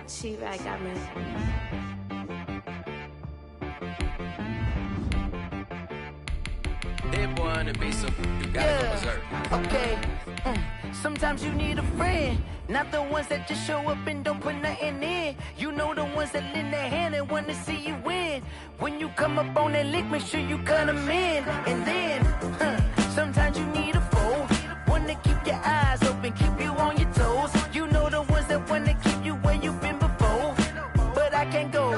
T-Rag got me. That boy on the beat, so you gotta go berserk. Okay. Sometimes you need a friend, not the ones that just show up and don't put nothing in. You know the ones that lend their hand and want to see you win. When you come up on that lick, make sure you cut them in. And then, sometimes you need a foe, one to keep your eyes open, keep you on your toes. You know the ones that want to keep you where you've been before. But I can't go,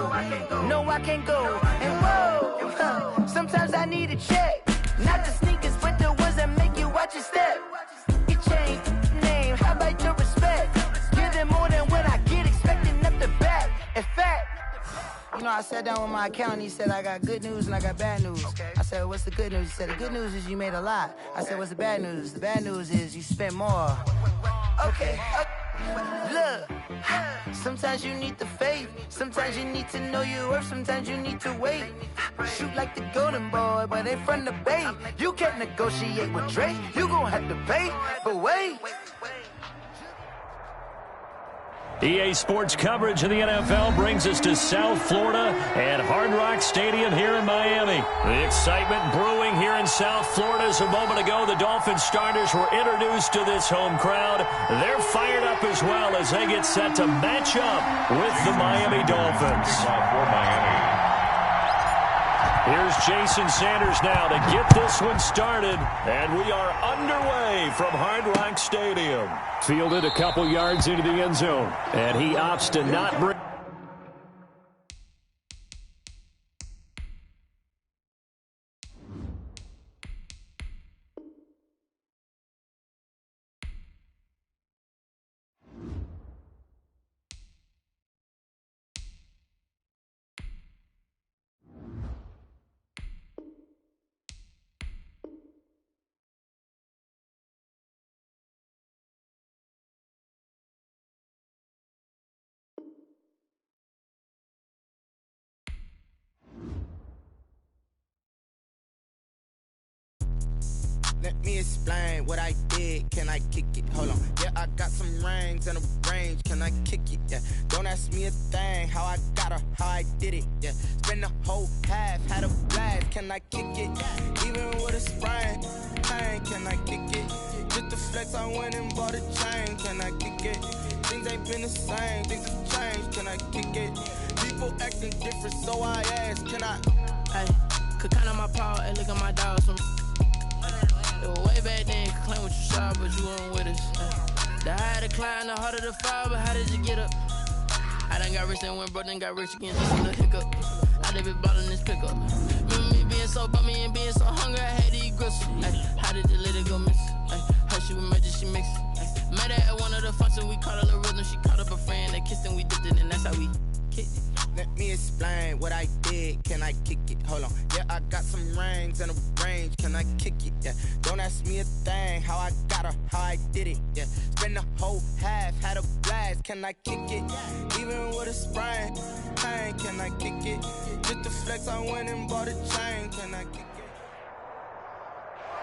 no I can't go. And whoa, sometimes I need a check. Not the sneakers, but the ones that make you watch your step. Your chain, name, how about your respect? Give them more than what I get, expecting up the back. In fact, you know, I sat down with my accountant, he said I got good news and I got bad news. I said, what's the good news? He said, the good news is you made a lot. I said, what's the bad news? The bad news is you spent more. Okay. Look, sometimes you need the faith, sometimes you need to know your worth, sometimes you need to wait. Shoot like the golden boy, but ain't from the bay. You can't negotiate with Drake, you gon' have to pay, but wait. EA Sports coverage of the NFL brings us to South Florida and Hard Rock Stadium here in Miami. The excitement brewing here in South Florida as a moment ago the Dolphins starters were introduced to this home crowd. They're fired up as well as they get set to match up with the Miami Dolphins. For Miami. Here's Jason Sanders now to get this one started, and we are underway from Hard Rock Stadium. Fielded a couple yards into the end zone, and he opts to not bring... Let me explain what I did. Can I kick it? Hold on. Yeah, I got some rings and a range. Can I kick it? Yeah. Don't ask me a thing. How I got her, how I did it. Yeah. Spend the whole half, had a blast. Can I kick it? Even with a sprain, pain. Can I kick it? Just the flex, I went and bought a chain. Can I kick it? Things ain't been the same. Things have changed. Can I kick it? People acting different, so I asked. Can I? Hey, could count on my paw and look at my dogs from. Way back then, you could claim what you saw, but you weren't with us. The higher the climb, the harder the fall, but how did you get up? I done got rich and went broke, then got rich again, just a little hiccup. I done been ballin' this pickup. Remember me being so bummy and being so hungry, I had to eat gristle. How did the lady go miss? How she was magic, she mixed. Met her at one of the functions, we caught a little rhythm, she caught up a friend, they kissed and we dipped it, and that's how we kicked it. Let me explain what I did. Can I kick it? Hold on. Yeah, I got some rings and a range. Can I kick it? Yeah. Don't ask me a thing. How I got her, how I did it. Yeah. Spend the whole half, had a blast. Can I kick it? Even with a sprain, pain. Can I kick it? Just the flex, I went and bought a chain. Can I kick it?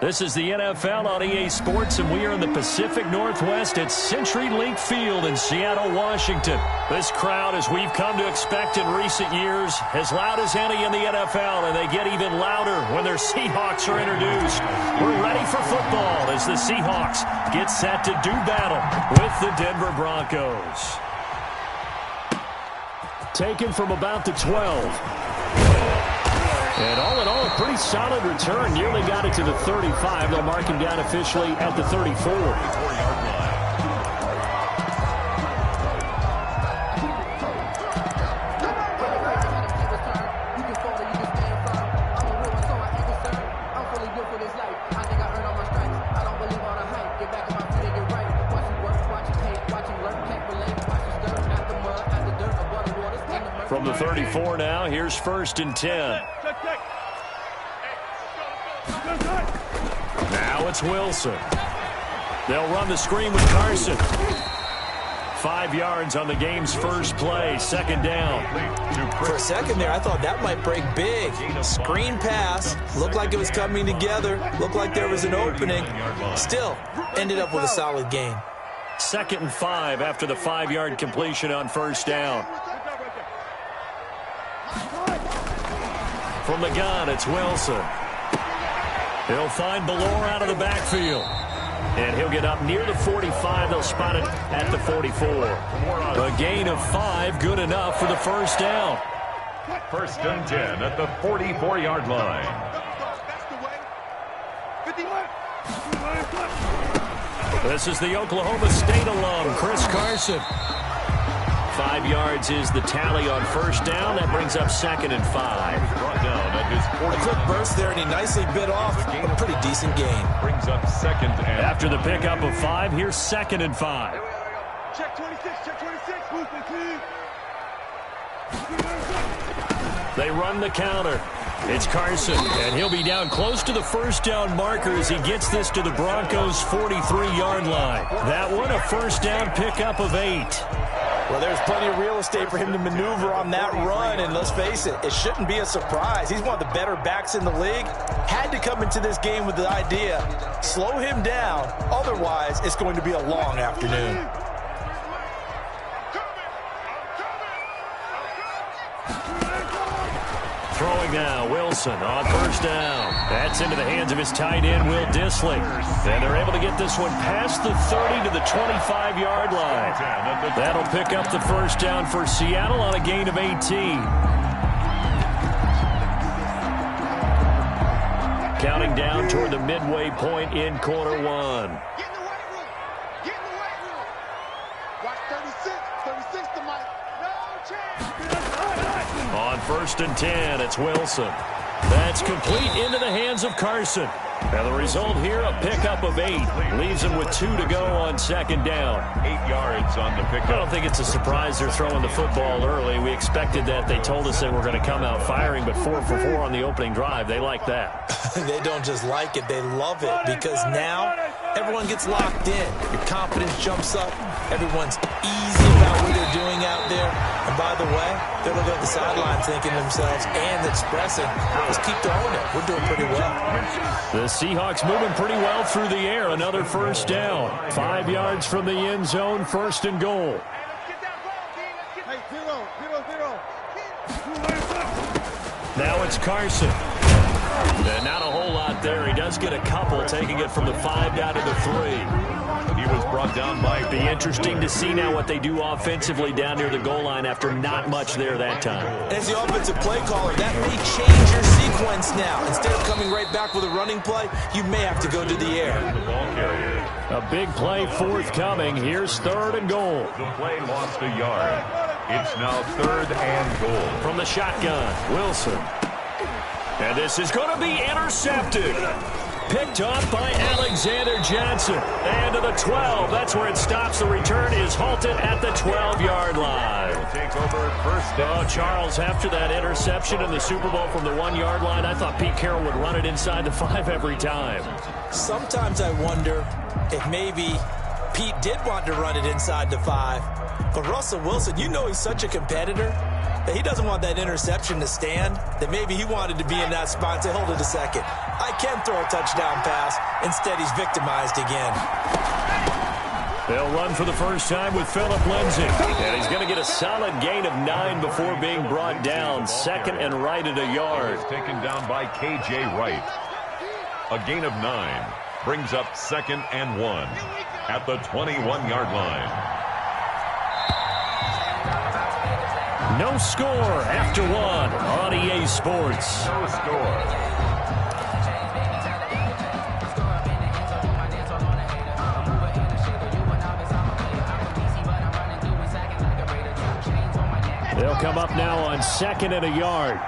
This is the NFL on EA Sports, and we are in the Pacific Northwest at CenturyLink Field in Seattle, Washington. This crowd, as we've come to expect in recent years, as loud as any in the NFL, and they get even louder when their Seahawks are introduced. We're ready for football as the Seahawks get set to do battle with the Denver Broncos. Taken from about the 12. And all in all, a pretty solid return. Nearly got it to the 35. They'll mark him down officially at the 34. From the 34 now, here's 1st and 10. Now it's Wilson. They'll run the screen with Carson. 5 yards on the game's first play, 2nd down. For a second there, I thought that might break big. Screen pass, looked like it was coming together, looked like there was an opening. Still, ended up with a solid gain. 2nd and 5 after the 5-yard completion on first down. From the gun, it's Wilson. He'll find Ballore out of the backfield. And he'll get up near the 45. They'll spot it at the 44. A gain of 5, good enough for the first down. 1st and 10 at the 44-yard line. This is the Oklahoma State alum, Chris Carson. 5 yards is the tally on first down. That brings up 2nd and 5. Brought down at his 40. A quick burst there, and he nicely bit off a pretty decent gain. Brings up 2nd and... After the pickup of 5, here's 2nd and 5. Check 26, check 26. Movement, please. They run the counter. It's Carson, and he'll be down close to the first down marker as he gets this to the Broncos' 43-yard line. That one, a first down pickup of 8. Well, there's plenty of real estate for him to maneuver on that run, and let's face it, it shouldn't be a surprise. He's one of the better backs in the league. Had to come into this game with the idea, slow him down, otherwise it's going to be a long afternoon. Throwing now, Wilson on first down. That's into the hands of his tight end, Will Dissly. And they're able to get this one past the 30 to the 25-yard line. That'll pick up the first down for Seattle on a gain of 18. Counting down toward the midway point in quarter 1. Get in the weight room. Get in the weight room. Watch 36. 36 to Mike. No chance. On 1st and 10, it's Wilson. That's complete into the hands of Carson. And the result here, a pickup of 8. Leaves him with 2 to go on 2nd down. 8 yards on the pickup. I don't think it's a surprise they're throwing the football early. We expected that. They told us they were going to come out firing, but 4 for 4 on the opening drive. They like that. They don't just like it, they love it, because now everyone gets locked in. Your confidence jumps up. Everyone's easy about what they're doing out there. And by the way, they're looking at the sideline thinking to themselves and expressing, let's keep throwing it. We're doing pretty well. The Seahawks moving pretty well through the air. Another first down. 5 yards from the end zone, 1st and goal. Hey, 0-0-0. Now it's Carson. And not a whole lot there. He does get a couple, taking it from the 5 down to the 3. He was brought down by... Be interesting to see now what they do offensively down near the goal line after not much there that time. As the offensive play caller, that may change your sequence now. Instead of coming right back with a running play, you may have to go to the air. The ball carrier. A big play forthcoming. Here's 3rd and goal. The play lost a yard. It's now 3rd and goal. From the shotgun, Wilson. And this is going to be intercepted. Picked off by Alexander Johnson. And to the 12. That's where it stops. The return is halted at the 12-yard line. Take over at first down. Oh, Charles, after that interception in the Super Bowl from the 1-yard line, I thought Pete Carroll would run it inside the 5 every time. Sometimes I wonder if maybe Pete did want to run it inside the 5. But Russell Wilson, you know he's such a competitor that he doesn't want that interception to stand, that maybe he wanted to be in that spot and say, hold it a second. I can throw a touchdown pass. Instead, he's victimized again. They'll run for the first time with Phillip Lindsay. And he's going to get a solid gain of 9 before being brought down. 2nd and right at a yard. Taken down by K.J. Wright. A gain of 9 brings up 2nd and 1 at the 21-yard line. No score after 1 on EA Sports. No score. They'll come up now on 2nd and a yard.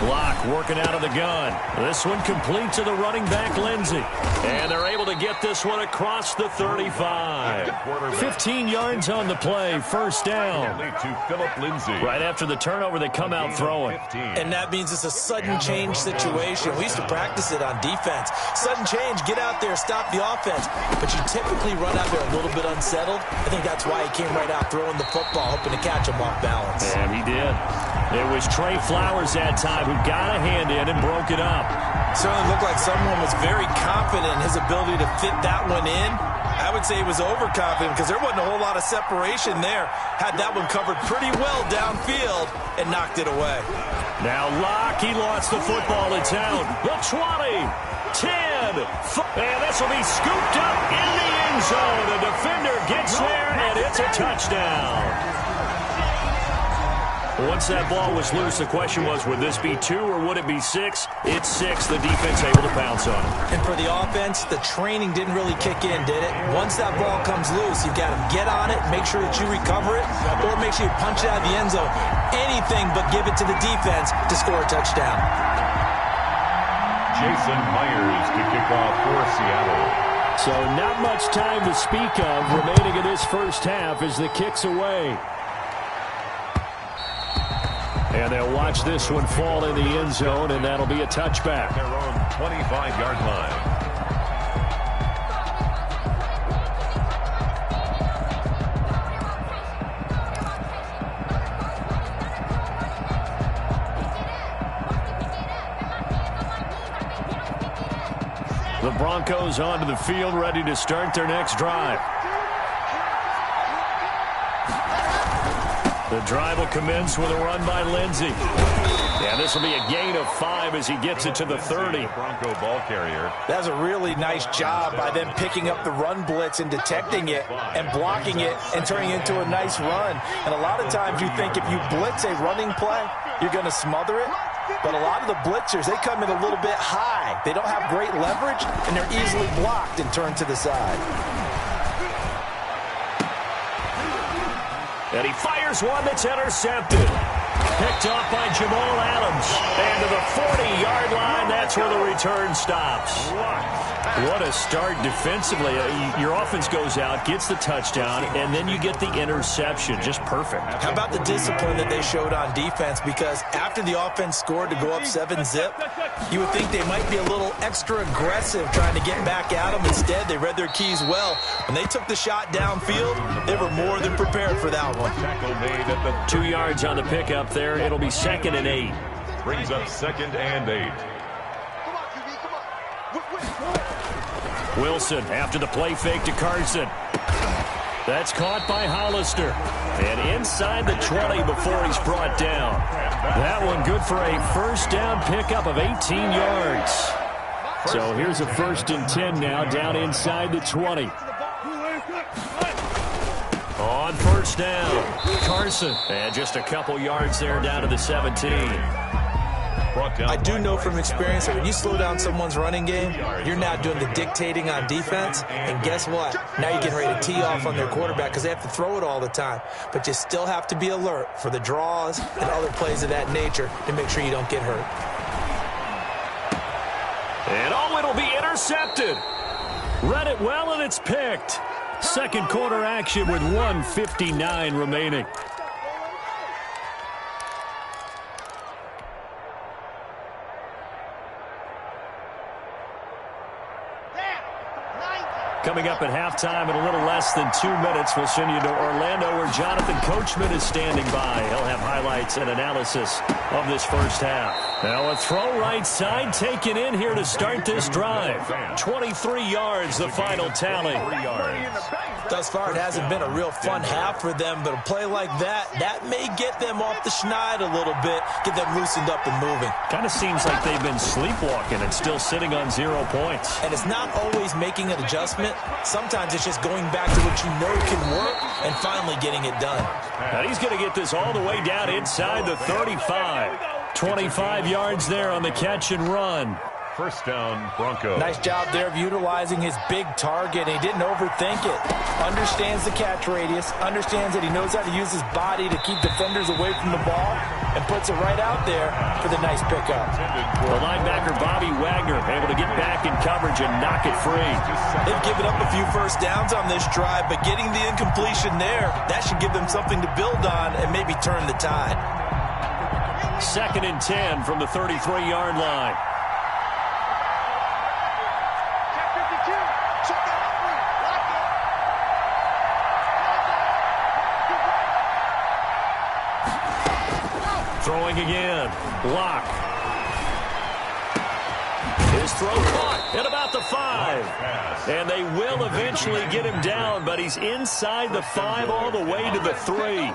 Block working out of the gun. This one complete to the running back, Lindsay. And they're able to get this one across the 35. 15 yards on the play, first down. To Phillip Lindsay. Right after the turnover, they come out throwing. And that means it's a sudden change situation. We used to practice it on defense. Sudden change, get out there, stop the offense. But you typically run out there a little bit unsettled. I think that's why he came right out throwing the football, hoping to catch him off balance. And he did. It was Trey Flowers that time who got a hand in and broke it up. Certainly looked like someone was very confident in his ability to fit that one in. I would say he was overconfident because there wasn't a whole lot of separation there. Had that one covered pretty well downfield and knocked it away. Now Locke, he lost the football in town. The 20, 10, and this will be scooped up in the end zone. The defender gets there, and it's a touchdown. Once that ball was loose, the question was, would this be 2 or would it be 6? It's 6. The defense able to pounce on it. And for the offense, the training didn't really kick in, did it? Once that ball comes loose, you've got to get on it, make sure that you recover it, or make sure you punch it out of the end zone. Anything but give it to the defense to score a touchdown. Jason Myers to kick off for Seattle. So not much time to speak of remaining in this first half as the kick's away. And they'll watch this one fall in the end zone, and that'll be a touchback. Their own 25-yard line. The Broncos onto the field, ready to start their next drive. The drive will commence with a run by Lindsey. And this will be a gain of 5 as he gets it to the 30. Bronco ball carrier. That's a really nice job by them picking up the run blitz and detecting it and blocking it and turning it into a nice run. And a lot of times you think if you blitz a running play, you're going to smother it. But a lot of the blitzers, they come in a little bit high. They don't have great leverage, and they're easily blocked and turned to the side. And he fires one that's intercepted. Picked off by Jamal Adams. And to the 40-yard line, that's where the return stops. What a start defensively. Your offense goes out, gets the touchdown, and then you get the interception. Just perfect. How about the discipline that they showed on defense? Because after the offense scored to go up 7-zip, you would think they might be a little extra aggressive trying to get back at them. Instead, they read their keys well. When they took the shot downfield, they were more than prepared for that one. Tackle made at the 2 yards on the pickup there. It'll be 2nd and 8. brings up 2nd and 8. Wilson after the play fake to Carson. That's caught by Hollister. And inside the 20 before he's brought down. That one good for a first down pickup of 18 yards. So here's a 1st and 10 now down inside the 20. On 1st down, Carson. And just a couple yards there down to the 17. I do know from experience that when you slow down someone's running game, you're now doing the dictating on defense. And guess what? Now you're getting ready to tee off on their quarterback because they have to throw it all the time. But you still have to be alert for the draws and other plays of that nature to make sure you don't get hurt. And oh, it'll be intercepted. Read it well, and it's picked. Second quarter action with 1:59 remaining. Coming up at halftime in a little less than 2 minutes, we'll send you to Orlando where Jonathan Coachman is standing by. He'll have highlights and analysis of this first half. Now a throw right side taken in here to start this drive. 23 yards, the final tally. 3 yards. Thus far, it hasn't been a real fun half for them, but a play like that may get them off the schneid a little bit, get them loosened up and moving. Kind of seems like they've been sleepwalking and still sitting on 0 points. And it's not always making an adjustment. Sometimes it's just going back to what you know can work and finally getting it done. And he's going to get this all the way down inside the 35. 25 yards there on the catch and run. First down, Broncos. Nice job there of utilizing his big target. He didn't overthink it. Understands the catch radius. Understands that he knows how to use his body to keep defenders away from the ball. And puts it right out there for the nice pickup. The linebacker, Bobby Wagner, able to get back in coverage and knock it free. They've given up a few first downs on this drive, but getting the incompletion there, that should give them something to build on and maybe turn the tide. 2nd and 10 from the 33-yard line. Throwing again. Lock. His throw caught at about the 5. And they will eventually get him down, but he's inside the 5 all the way to the 3.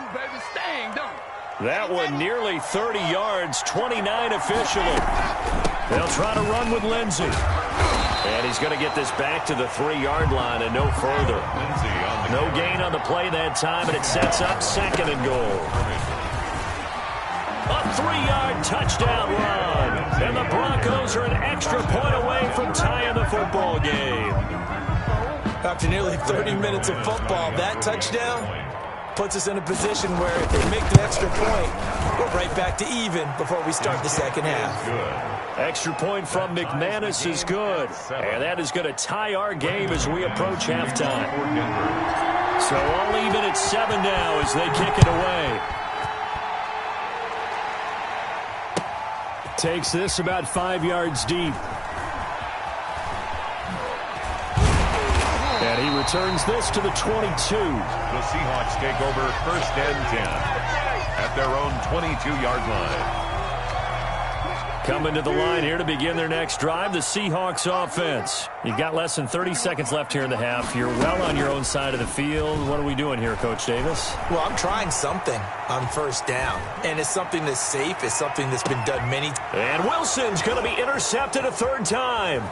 That one nearly 30 yards, 29 officially. They'll try to run with Lindsey. And he's going to get this back to the 3-yard line and no further. No gain on the play that time, and it sets up 2nd and goal. A 3-yard touchdown run. And the Broncos are an extra point away from tying the football game. After nearly 30 minutes of football, that touchdown puts us in a position where if they make the extra point, we're right back to even before we start the second half. Extra point from McManus is good. And that is going to tie our game as we approach halftime. So all even at 7 now as they kick it away. Takes this about 5 yards deep. And he returns this to the 22. The Seahawks take over 1st and 10 at their own 22-yard line. Coming to the line here to begin their next drive, the Seahawks offense. You've got less than 30 seconds left here in the half. You're well on your own side of the field. What are we doing here, Coach Davis? Well, I'm trying something on 1st down. And it's something that's safe. It's something that's been done many times. And Wilson's going to be intercepted a 3rd time.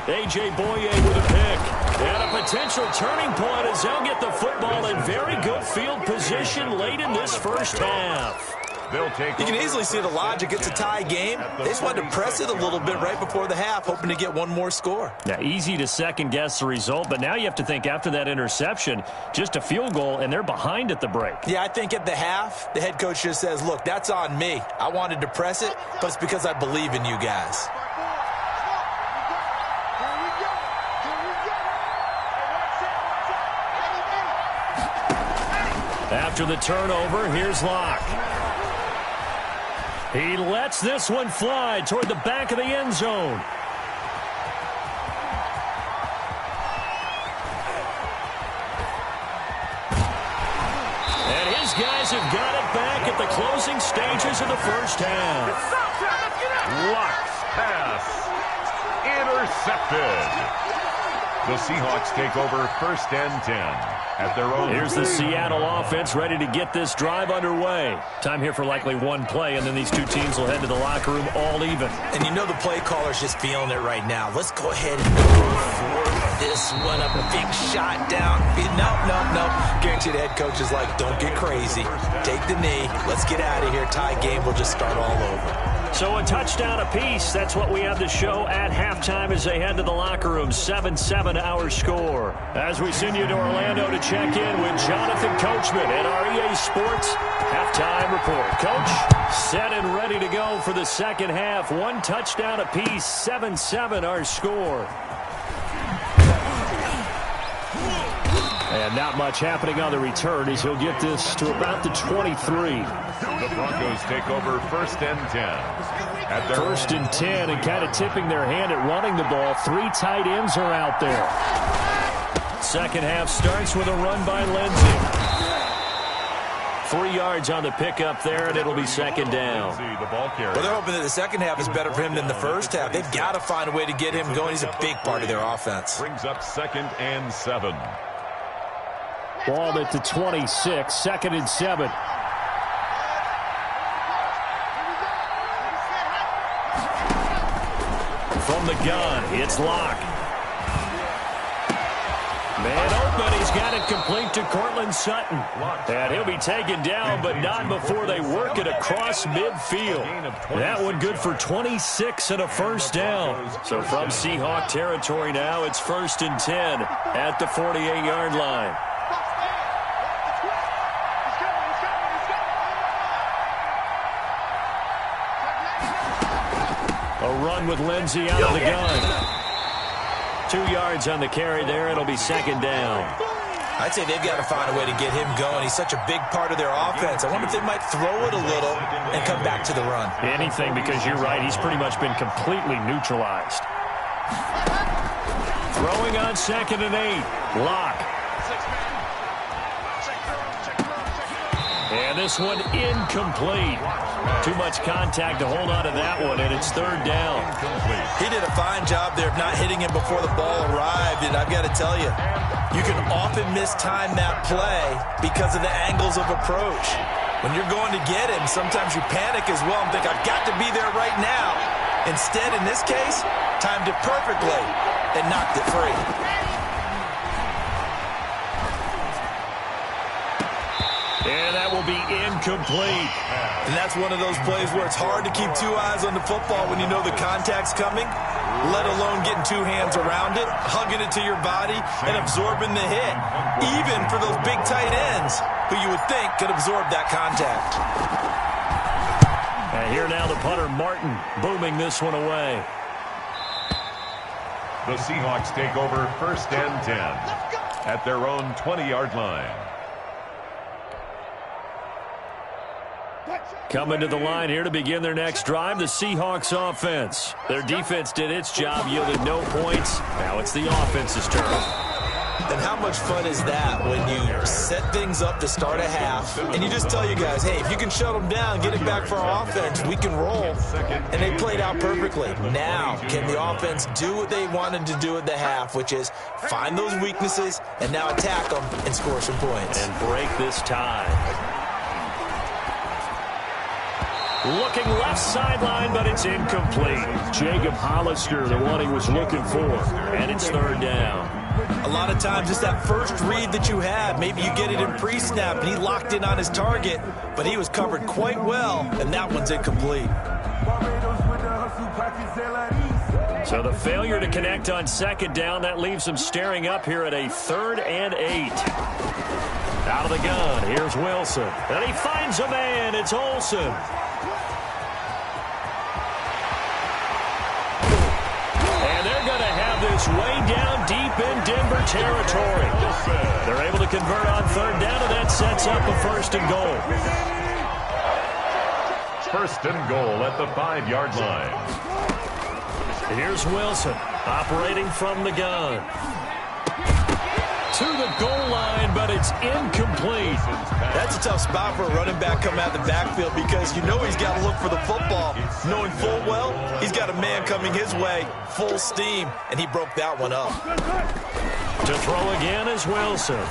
A.J. Boye with a pick. And a potential turning point as they'll get the football in very good field position late in this first half. You can easily see the logic. It's a tie game. They just wanted to press it a little bit right before the half, hoping to get one more score. Yeah, easy to second-guess the result, but now you have to think after that interception, just a field goal, and they're behind at the break. Yeah, I think at the half, the head coach just says, look, that's on me. I wanted to press it, but it's because I believe in you guys. After the turnover, here's Locke. He lets this one fly toward the back of the end zone. And his guys have got it back at the closing stages of the first half. Locke's pass intercepted. The Seahawks take over 1st and 10 at their own. Here's the Seattle offense ready to get this drive underway. Time here for likely one play, and then these two teams will head to the locker room all even. And you know the play caller's just feeling it right now. Let's go ahead and go for this one. A big shot down. No. Guarantee the head coach is like, don't get crazy. Take the knee. Let's get out of here. Tie game. We'll just start all over. So a touchdown apiece. That's what we have to show at halftime as they head to the locker room. 7-7 our score. As we send you to Orlando to check in with Jonathan Coachman at our EA Sports halftime report. Coach, set and ready to go for the second half. One touchdown apiece. 7-7 our score. And not much happening on the return as he'll get this to about the 23. The Broncos take over 1st and 10. At their 1st and 10, and kind of tipping their hand at running the ball. 3 tight ends are out there. Second half starts with a run by Lindsey. 3 yards on the pickup there, and it'll be 2nd down. Well, they're hoping that the second half is better for him than the first half. They've got to find a way to get him going. He's a big part of their offense. Brings up 2nd and 7. Ball at the 26, 2nd and 7. From the gun, it's Locke. Man open, he's got it complete to Cortland Sutton. And he'll be taken down, but not before they work it across midfield. That one good for 26 and a 1st down. So from Seahawk territory now, it's 1st and 10 at the 48-yard line. A run with Lindsey out of the gun. 2 yards on the carry there. It'll be 2nd down. I'd say they've got to find a way to get him going. He's such a big part of their offense. I wonder if they might throw it a little and come back to the run. Anything, because you're right. He's pretty much been completely neutralized. Throwing on 2nd and 8. Locke. And this one incomplete. Too much contact to hold on to that one, and it's third down. He did a fine job there of not hitting him before the ball arrived, and I've got to tell you, you can often mistime that play because of the angles of approach. When you're going to get him, sometimes you panic as well and think, I've got to be there right now. Instead, in this case, timed it perfectly and knocked it free. And that will be incomplete. And that's one of those plays where it's hard to keep two eyes on the football when you know the contact's coming, let alone getting two hands around it, hugging it to your body, and absorbing the hit. Even for those big tight ends who you would think could absorb that contact. And here now the punter, Martin, booming this one away. The Seahawks take over 1st and 10 at their own 20-yard line. Coming to the line here to begin their next drive, the Seahawks offense. Their defense did its job, yielded no points. Now it's the offense's turn. And how much fun is that when you set things up to start a half and you just tell you guys, hey, if you can shut them down, get it back for our offense, we can roll. And they played out perfectly. Now, can the offense do what they wanted to do at the half, which is find those weaknesses and now attack them and score some points. And break this tie. Looking left sideline, but it's incomplete. Jacob Hollister, the one he was looking for. And it's third down. A lot of times it's that first read that you have. Maybe you get it in pre-snap, and he locked in on his target, but he was covered quite well, and that one's incomplete. So the failure to connect on second down, that leaves him staring up here at a 3rd and 8. Out of the gun, here's Wilson. And he finds a man, it's Olsen. This way down deep in Denver territory. They're able to convert on third down, and that sets up a 1st and goal. 1st and goal at the 5-yard line. Here's Wilson operating from the gun. To the goal line, but it's incomplete. That's a tough spot for a running back coming out of the backfield because you know he's got to look for the football, knowing full well he's got a man coming his way, full steam, and he broke that one up. To throw again is Wilson.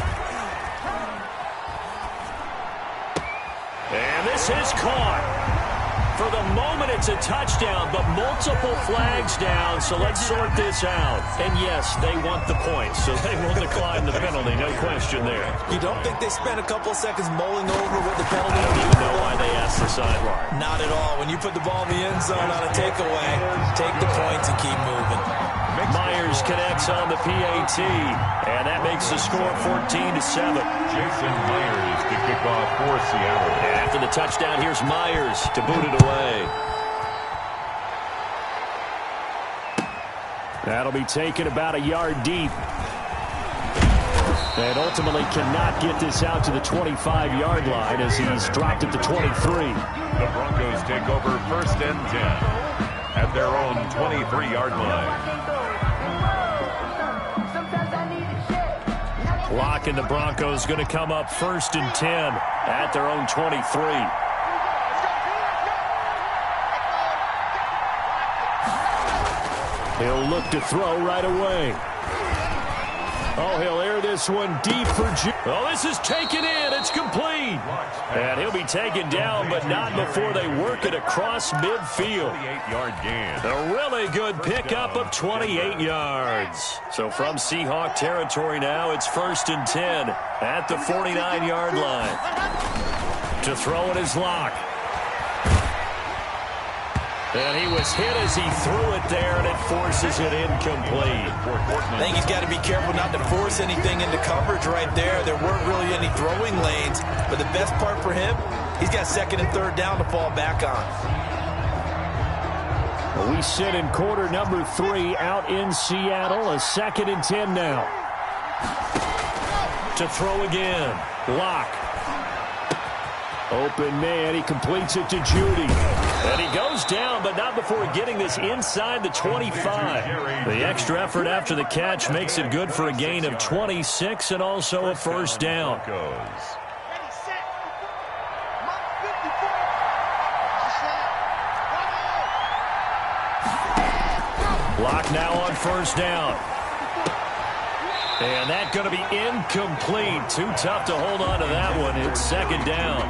And this is caught. For the moment, it's a touchdown, but multiple flags down, so let's sort this out. And yes, they want the points, so they will decline the penalty, no question there. You don't think they spent a couple of seconds mulling over what the penalty I don't even know why they asked the sideline. Not at all. When you put the ball in the end zone on a takeaway, take the points and keep moving. Myers connects on the PAT, and that makes the score 14-7. Jason Myers to kick off for Seattle. And after the touchdown, here's Myers to boot it away. That'll be taken about a yard deep. And ultimately cannot get this out to the 25-yard line as he's dropped it to 23. The Broncos take over 1st and 10 at their own 23-yard line. Lock and the Broncos going to come up 1st and 10 at their own 23. He'll look to throw right away. Oh, he'll air this one deep for Jim. Oh, this is taken in. It's complete. And he'll be taken down, but not before they work it across midfield. 28-yard gain. A really good pickup of 28 yards. So from Seahawk territory now, it's 1st and 10 at the 49-yard line. To throw it is Locke. And he was hit as he threw it there, and it forces it incomplete. I think he's got to be careful not to force anything into coverage right there. There weren't really any throwing lanes, but the best part for him, he's got 2nd and 3rd down to fall back on. We sit in quarter number 3 out in Seattle, a 2nd and 10 now. To throw again, Locke. Open man, he completes it to Judy. And he goes down, but not before getting this inside the 25. The extra effort after the catch makes it good for a gain of 26 and also a 1st down. Clock now on first down. And that's going to be incomplete. Too tough to hold on to that one. It's second down.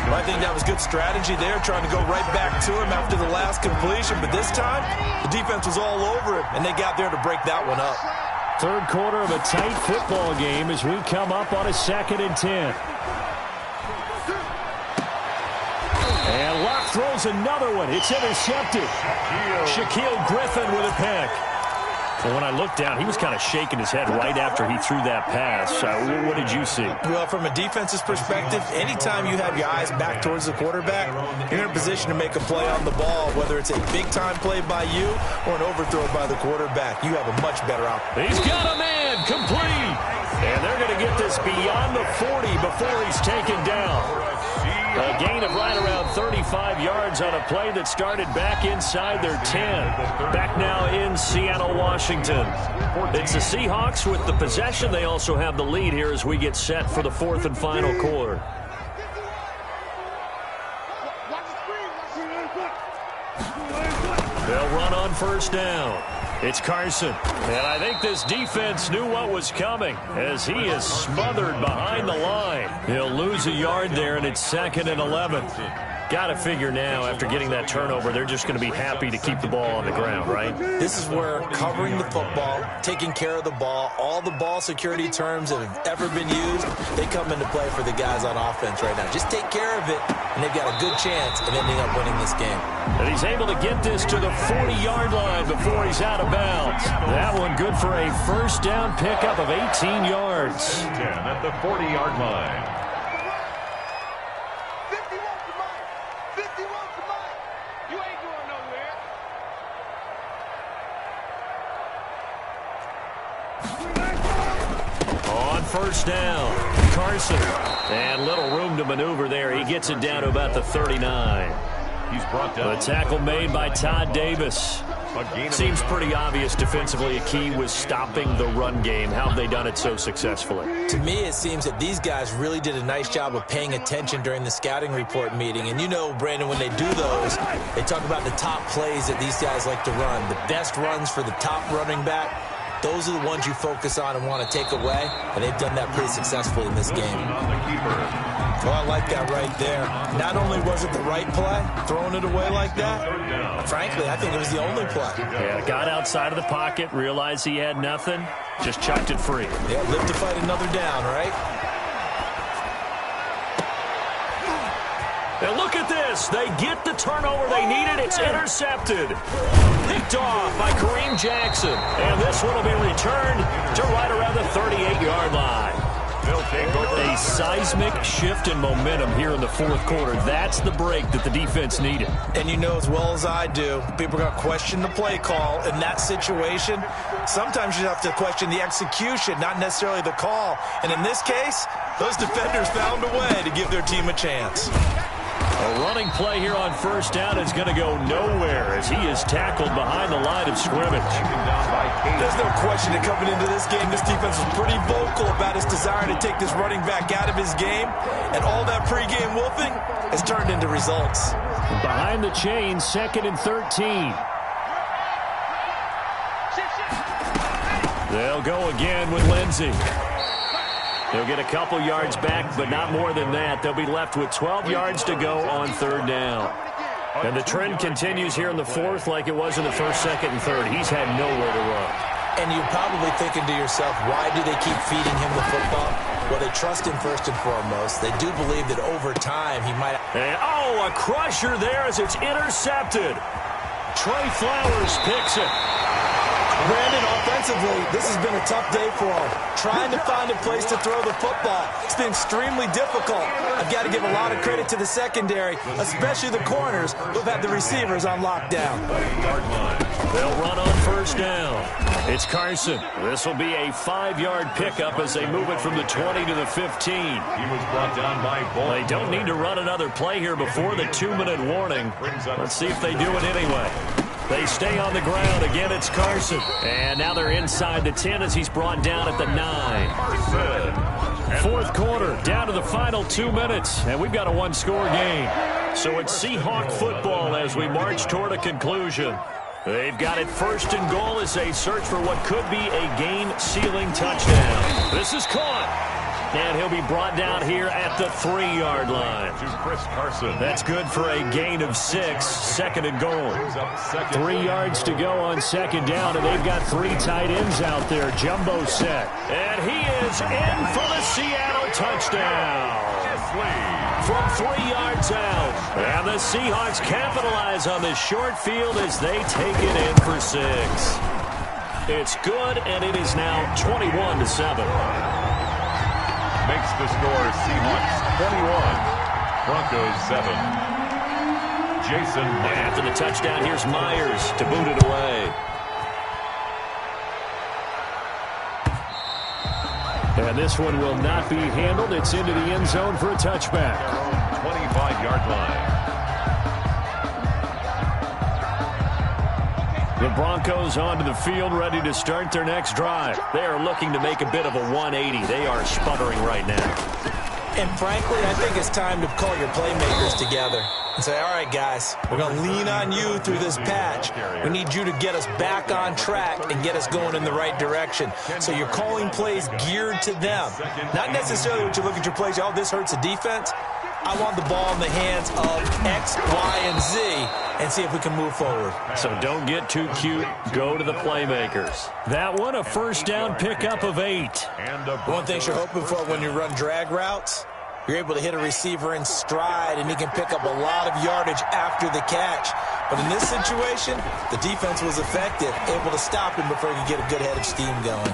Well, I think that was good strategy there, trying to go right back to him after the last completion. But this time, the defense was all over him, and they got there to break that one up. Third quarter of a tight football game as we come up on a 2nd and 10. And Locke throws another one. It's intercepted. Shaquille Griffin with a pick. Well, when I looked down, he was kind of shaking his head right after he threw that pass. What did you see? Well, from a defense's perspective, anytime you have your eyes back towards the quarterback, you're in a position to make a play on the ball, whether it's a big-time play by you or an overthrow by the quarterback. You have a much better option. He's got a man complete. And they're going to get this beyond the 40 before he's taken down. A gain of right around 35 yards on a play that started back inside their 10. Back now in Seattle, Washington. It's the Seahawks with the possession. They also have the lead here as we get set for the 4th and final quarter. They'll run on first down. It's Carson. And I think this defense knew what was coming as he is smothered behind the line. He'll lose a yard there, and it's 2nd and 11. Got to figure now, after getting that turnover, they're just going to be happy to keep the ball on the ground, right? This is where covering the football, taking care of the ball, all the ball security terms that have ever been used, they come into play for the guys on offense right now. Just take care of it, and they've got a good chance of ending up winning this game. And he's able to get this to the 40-yard line before he's out of bounds. That one good for a first down pickup of 18 yards. 10 at the 40-yard line. First down, Carson. And little room to maneuver there. He gets it down to about the 39. He's brought down. The tackle made by Todd Davis. Seems pretty obvious defensively a key was stopping the run game. How have they done it so successfully? To me, it seems that these guys really did a nice job of paying attention during the scouting report meeting. And you know, Brandon, when they do those, they talk about the top plays that these guys like to run. The best runs for the top running back. Those are the ones you focus on and want to take away, and they've done that pretty successfully in this game. Oh, I like that right there. Not only was it the right play, throwing it away like that, frankly, I think it was the only play. Yeah, got outside of the pocket, realized he had nothing, just chucked it free. Yeah, live to fight another down, right? And look at this. They get the turnover they needed. It's intercepted. Picked off by Kareem Jackson. And this one will be returned to right around the 38-yard line. A seismic shift in momentum here in the fourth quarter. That's the break that the defense needed. And you know as well as I do, people are going to question the play call in that situation. Sometimes you have to question the execution, not necessarily the call. And in this case, those defenders found a way to give their team a chance. A running play here on first down is going to go nowhere as he is tackled behind the line of scrimmage. There's no question that coming into this game, this defense was pretty vocal about its desire to take this running back out of his game. And all that pregame wolfing has turned into results. Behind the chains, 2nd and 13. They'll go again with Lindsey. They'll get a couple yards back, but not more than that. They'll be left with 12 yards to go on third down. And the trend continues here in the fourth like it was in the first, second, and third. He's had nowhere to run. And you're probably thinking to yourself, why do they keep feeding him the football? Well, they trust him first and foremost. They do believe that over time he might... And, oh, a crusher there as it's intercepted. Trey Flowers picks it. Brandon, offensively, this has been a tough day for him. Trying to find a place to throw the football. It's been extremely difficult. I've got to give a lot of credit to the secondary, especially the corners who've had the receivers on lockdown. They'll run on first down. It's Carson. This will be a 5-yard pickup as they move it from the 20 to the 15. He was brought down by Ball. They don't need to run another play here before the 2-minute warning. Let's see if they do it anyway. They stay on the ground. Again, it's Carson. And now they're inside the 10 as he's brought down at the 9. Fourth quarter, down to the final 2 minutes, and we've got a one-score game. So it's Seahawk football as we march toward a conclusion. They've got it first and goal as they search for what could be a game-sealing touchdown. This is caught. And he'll be brought down here at the 3-yard line. To Chris Carson. That's good for a gain of 6, second and goal. 3 yards to go on second down, and they've got 3 tight ends out there. Jumbo set. And he is in for the Seattle touchdown. From 3 yards out. And the Seahawks capitalize on this short field as they take it in for 6. It's good, and it is now 21-7. Makes the score Seahawks 21, Broncos 7. Jason Myers. After the touchdown, here's Myers to boot it away. And this one will not be handled. It's into the end zone for a touchback. 25-yard line. The Broncos onto the field, ready to start their next drive. They are looking to make a bit of a 180. They are sputtering right now. And frankly, I think it's time to call your playmakers together and say, all right, guys, we're going to lean on you through this patch. We need you to get us back on track and get us going in the right direction. So you're calling plays geared to them. Not necessarily what you look at your plays, oh, this hurts the defense. I want the ball in the hands of X, Y, and Z and see if we can move forward. So don't get too cute. Go to the playmakers. That one, a first down pickup of 8. One thing you're hoping for when you run drag routes, you're able to hit a receiver in stride, and he can pick up a lot of yardage after the catch. But in this situation, the defense was effective, able to stop him before he could get a good head of steam going.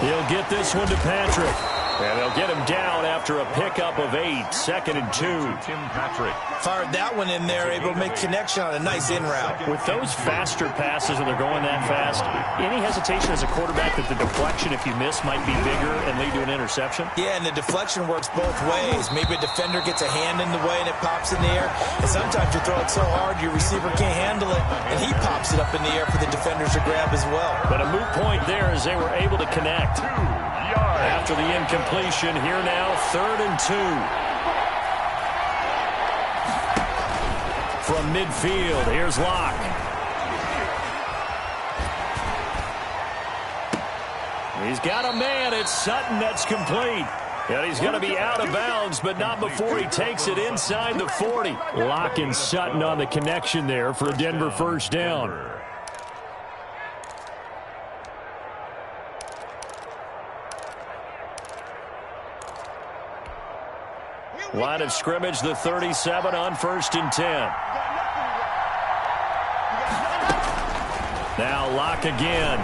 He'll get this one to Patrick. And they'll get him down after a pickup of 8, second and 2. Tim Patrick. Fired that one in there, able to make connection on a nice in route. With those faster passes when they're going that fast, any hesitation as a quarterback that the deflection, if you miss, might be bigger and lead to an interception? Yeah, and the deflection works both ways. Maybe a defender gets a hand in the way and it pops in the air. And sometimes you throw it so hard your receiver can't handle it, and he pops it up in the air for the defenders to grab as well. But a moot point there as they were able to connect. 2 yards. After the incompletion, here now, 3rd and 2. From midfield, here's Locke. He's got a man. It's Sutton that's complete. And he's going to be out of bounds, but not before he takes it inside the 40. Locke and Sutton on the connection there for a Denver first down. Line of scrimmage, the 37 on 1st and 10. Now Locke again.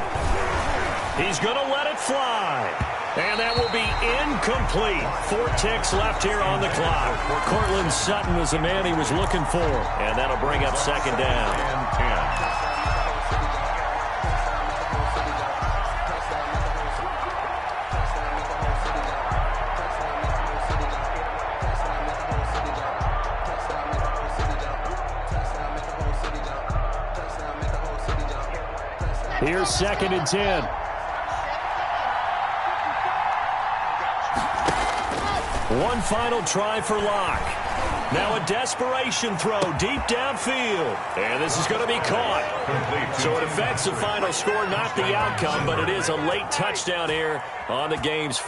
He's going to let it fly. And that will be incomplete. 4 ticks left here on the clock. Cortland Sutton was the man he was looking for. And that'll bring up 2nd down. And 10. Here's 2nd and 10. One final try for Locke. Now a desperation throw deep downfield. And this is going to be caught. So it affects the final score, not the outcome, but it is a late touchdown here on the game's